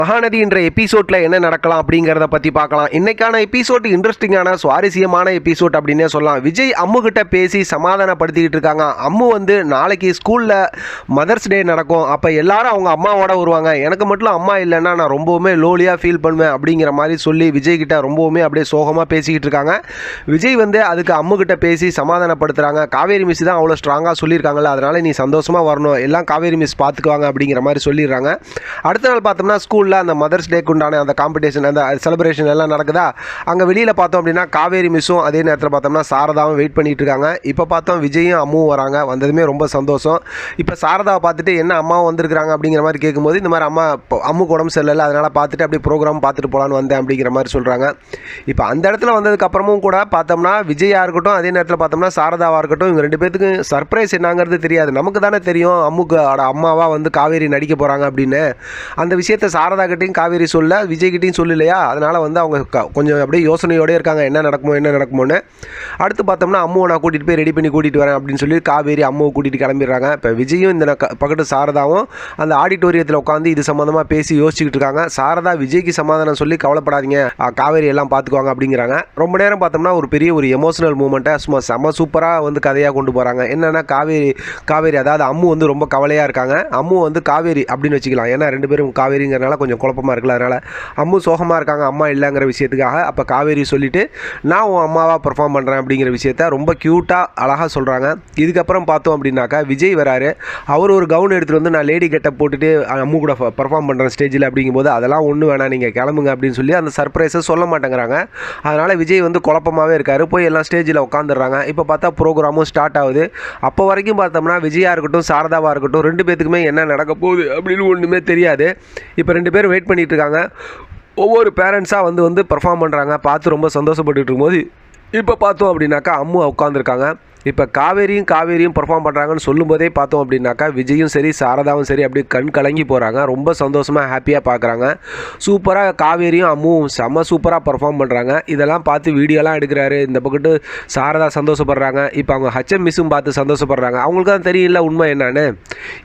மகாநதி என்ற எபிசோட்ல என்ன நடக்கலாம் அப்படிங்கிறத பற்றி பார்க்கலாம். இன்னைக்கான எபிசோட் இன்ட்ரெஸ்டிங்கான சுவாரஸ்யமான எபிசோட் அப்படின்னே சொல்லலாம். விஜய் அம்மு கிட்ட பேசி சமாதானப்படுத்திக்கிட்டு இருக்காங்க. அம்மு வந்து நாளைக்கு ஸ்கூலில் மதர்ஸ் டே நடக்கும், அப்போ எல்லாரும் அவங்க அம்மாவோட வருவாங்க, எனக்கு மட்டும் அம்மா இல்லைன்னா நான் ரொம்பவுமே லோலியாக ஃபீல் பண்ணுவேன் அப்படிங்கிற மாதிரி சொல்லி விஜய் கிட்ட ரொம்பவுமே அப்படியே சோகமாக பேசிக்கிட்டு இருக்காங்க. விஜய் வந்து அதுக்கு அம்மு கிட்ட பேசி சமாதானப்படுத்துகிறாங்க. காவேரி மிஸ் தான் அவ்வளோ ஸ்ட்ராங்காக சொல்லியிருக்காங்கல்ல, அதனால் நீ சந்தோஷமாக வரணும், எல்லாம் காவேரி மிஸ் பார்த்துக்குவாங்க அப்படிங்கிற மாதிரி சொல்லிடுறாங்க. அடுத்த நாள் பார்த்தோம்னா ஸ்கூலில் அந்த மதர்ஸ் டேக்கு உண்டான அந்த காம்படிஷன் அந்த செலிப்ரேஷன் எல்லாம் நடக்குதா. அங்கே வெளியில் பார்த்தோம் அப்படின்னா காவேரி மிஸ்ஸும் அதே நேரத்தில் பார்த்தோம்னா சாரதாவும் வெயிட் பண்ணிட்டு இருக்காங்க. இப்போ பார்த்தோம் விஜயும் அம்முவும் வராங்க. வந்ததுமே ரொம்ப சந்தோஷம். இப்போ சாரதாவை பார்த்துட்டு என்ன அம்மாவும் வந்திருக்காங்க அப்படிங்கிற மாதிரி கேட்கும்போது இந்த மாதிரி அம்முக்கு உடம்பு சரியில்லை, அதனால் பார்த்துட்டு அப்படியே ப்ரோக்ராம் பார்த்துட்டு போகலான்னு வந்தேன் அப்படிங்கிற மாதிரி சொல்கிறாங்க. இப்போ அந்த இடத்துல வந்ததுக்கப்புறமும் கூட பார்த்தோம்னா விஜயாக இருக்கட்டும், அதே நேரத்தில் பார்த்தோம்னா சாரதாவாக இருக்கட்டும், இவங்க ரெண்டு பேத்துக்கு சர்ப்ரைஸ் என்னங்கிறது தெரியாது. நமக்கு தானே தெரியும் அம்முக்கு அம்மாவாக வந்து காவேரி நடிக்க போகிறாங்க அப்படின்னு. அந்த விஷயத்தை சாரதா கிட்டையும் காவேரி சொல்ல, விஜய்கிட்டையும் சொல்லலையா, அதனால் வந்து அவங்க கொஞ்சம் அப்படியே யோசனையோடய இருக்காங்க, என்ன நடக்குமோன்னு. அடுத்து பார்த்தோம்னா அம்முவை நான் கூட்டிகிட்டு போய் ரெடி பண்ணி கூட்டிகிட்டு வரேன் அப்படின்னு சொல்லி காவேரி அம்முவை கூட்டிகிட்டு கிளம்பிடுறாங்க. இப்போ விஜயும் இந்த பக்கத்து சாரதாவும் அந்த ஆடிட்டோரியத்தில் உட்காந்து இது சம்மந்தமாக பேசி யோசிச்சுக்கிட்டு இருக்காங்க. சாரதா விஜய்க்கு சமாதானம் சொல்லி கவலைப்படாதீங்க, காவேரி எல்லாம் பார்த்துக்குவாங்க அப்படிங்கிறாங்க. ரொம்ப நேரம் பார்த்தோம்னா ஒரு பெரிய ஒரு எமோஷனல் மூமெண்ட்டை சும்மா செம்ம சூப்பராக வந்து கதையாக கொண்டு போகிறாங்க. என்னென்னா காவேரி அதாவது அம்மு வந்து ரொம்ப கவலையாக இருக்காங்க. அம்மு வந்து காவேரி அப்படின்னு வச்சுக்கலாம், ஏன்னா ரெண்டு பேரும் காவேரிங்கிறனால கொஞ்சம் குழப்பமாக இருக்குல்ல, அதனால் அம்மு சோகமாக இருக்காங்க அம்மா இல்லைங்கிற விஷயத்துக்காக. அப்போ காவேரி சொல்லிவிட்டு நான் உன் அம்மாவாக பர்ஃபார்ம் பண்ணுறேன் அப்படிங்கிற விஷயத்த ரொம்ப க்யூட்டாக அழகாக சொல்கிறாங்க. இதுக்கப்புறம் பார்த்தோம் அப்படின்னாக்கா விஜய் வராரு. அவர் ஒரு கவுன் எடுத்துகிட்டு வந்து நான் லேடி கெட்டப் போட்டுட்டு அம்மு கூட பர்ஃபார்ம் பண்ணுறேன் ஸ்டேஜில் அப்படிங்கும்போது அதெல்லாம் ஒன்றும் வேணாம், நீங்கள் கிளம்புங்க அப்படின்னு சொல்லி அந்த சர்ப்ரைஸை சொல்ல மாட்டேங்கிறாங்க. அதனால் விஜய் வந்து குழப்பமாகவே இருக்கார். போய் எல்லாம் ஸ்டேஜில் உட்காந்துடுறாங்க. இப்போ பார்த்தா ப்ரோக்ராமும் ஸ்டார்ட் ஆகுது. அப்போ வரைக்கும் பார்த்தோம்னா விஜயாக இருக்கட்டும் சாரதாவாக இருக்கட்டும் ரெண்டு பேத்துக்குமே என்ன நடக்க போகுது அப்படின்னு ஒன்றுமே தெரியாது. இப்போ ரெண்டு பேரும் வெயிட் பண்ணிகிட்டு இருக்காங்க. ஒவ்வொரு பேரண்ட்ஸாக வந்து பர்ஃபார்ம் பண்ணுறாங்க. பார்த்து ரொம்ப சந்தோஷப்பட்டுட்டு இருக்கும்போது இப்போ பார்த்தோம் அப்படின்னாக்கா அம்மு உட்காந்துருக்காங்க. இப்போ காவேரியும் பர்ஃபார்ம் பண்ணுறாங்கன்னு சொல்லும்போதே பார்த்தோம் அப்படின்னாக்கா விஜயும் சரி சாரதாவும் சரி அப்படியே கண் கலங்கி போகிறாங்க. ரொம்ப சந்தோஷமாக ஹாப்பியாக பார்க்குறாங்க. சூப்பராக காவேரியும் அம்முவும் செம்ம சூப்பராக பர்ஃபார்ம் பண்ணுறாங்க. இதெல்லாம் பார்த்து வீடியோலாம் எடுக்கிறாரு. இந்த பக்கத்து சாரதா சந்தோஷப்படுறாங்க. இப்போ அவங்க ஹச்எம் மிஸ்ஸும் பார்த்து சந்தோஷப்படுறாங்க. அவங்களுக்கு தான் தெரியல உண்மை என்னன்னு.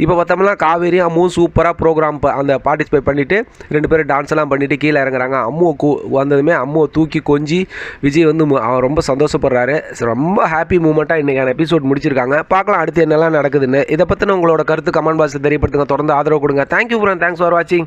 இப்போ பார்த்தோம்னா காவேரியும் அம்முவும் சூப்பராக ப்ரோக்ராம் அந்த பார்ட்டிசிபேட் பண்ணிவிட்டு ரெண்டு பேரும் டான்ஸ் எல்லாம் பண்ணிவிட்டு கீழே இறங்குறாங்க. அம்முவை வந்ததுமே அம்முவை தூக்கி கொஞ்சி விஜய் வந்து ரொம்ப சந்தோஷப்படுறாரு. ரொம்ப ஹாப்பி மூமெண்ட்டாக இன்னைக்கான எபிசோட் முடிச்சிருக்காங்க. பார்க்கலாம் அடுத்து என்னெல்லாம் நடக்குதுன்னு. இதை பற்றின உங்களோட கருத்து கமெண்ட் பாக்ஸில் தெரியப்படுத்துங்க. தொடர்ந்து ஆதரவு கொடுங்க. தேங்க்யூ ஃப்ரெண்ட், தேங்க்ஸ் ஃபார் வாட்சிங்.